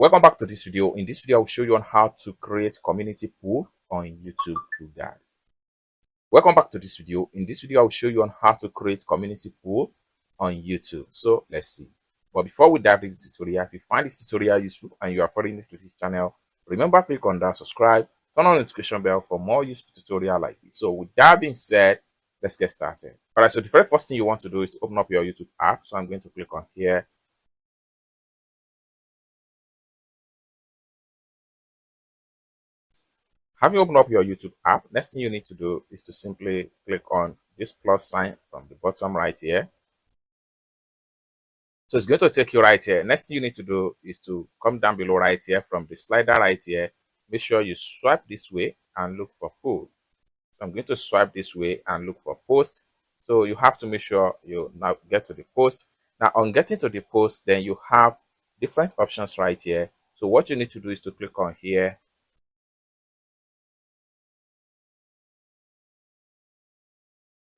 Welcome back to this video. In this video, I will show you on how to create community pool on YouTube for guys. Welcome back to this video. In this video, I will show you on how to create community pool on YouTube. So let's see. But before we dive into the tutorial, if you find this tutorial useful and you are following to this channel, remember click on that subscribe, turn on the notification bell for more useful tutorial like this. So with that being said, let's get started. All right, so the very first thing you want to do is to open up your YouTube app. So I'm going to click on here. Having opened up your YouTube app, next thing you need to do is to simply click on this plus sign from the bottom right here. So it's going to take you right here. Next thing you need to do is to come down below right here from the slider right here. Make sure you swipe this way and look for pool. So I'm going to swipe this way and look for post. So you have to make sure you now get to the post. Now on getting to the post, then you have different options right here. So what you need to do is to click on here.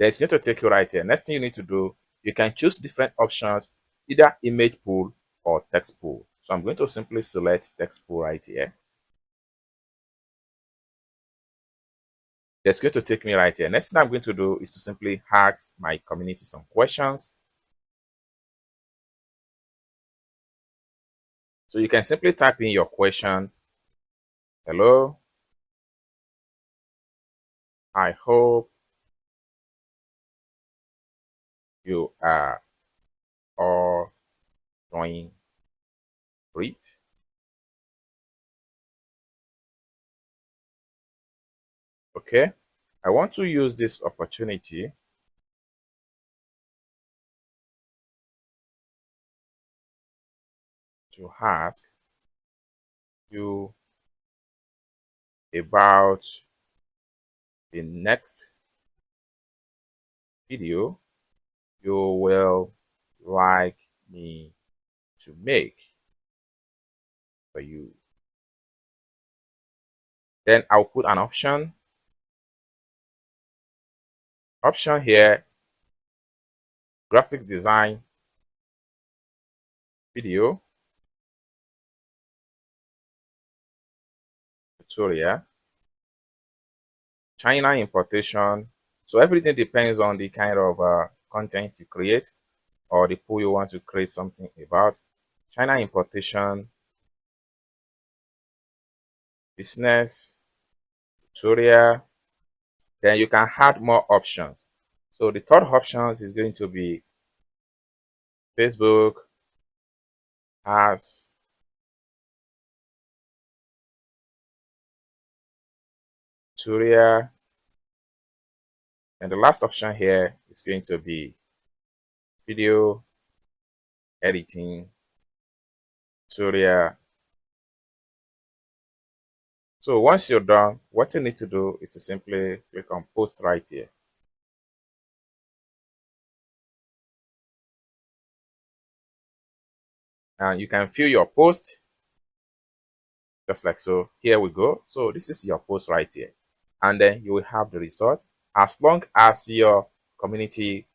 It's going to take you right here. Next thing you need to do, you can choose different options, either image pool or text pool. So I'm going to simply select text pool right here. It's going to take me right here. Next thing I'm going to do is to simply ask my community some questions. So you can simply type in your question. Hello. I hope you are all doing great. Okay, I want to use this opportunity to ask you about the next video you will like me to make for you. Then I'll put an option here, graphics design video tutorial, China importation. So everything depends on the kind of content you create or the pool you want to create something about. China importation, business tutorial. Then you can add more options. So the third option is going to be Facebook as tutorial. And the last option here is going to be video editing tutorial. So once you're done, what you need to do is to simply click on post right here. And you can view your post just like so. Here we go. So this is your post right here. And then you will have the result as long as your community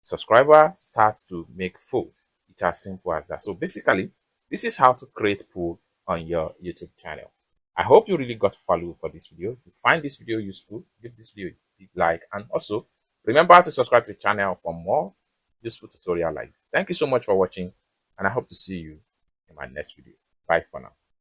subscriber starts to make food. It's as simple as that. So basically, this is how to create pool on your YouTube channel. I hope you really got value for this video. If you find this video useful, give this video a big like, and also remember to subscribe to the channel for more useful tutorial like this. Thank you so much for watching, and I hope to see you in my next video. Bye for now.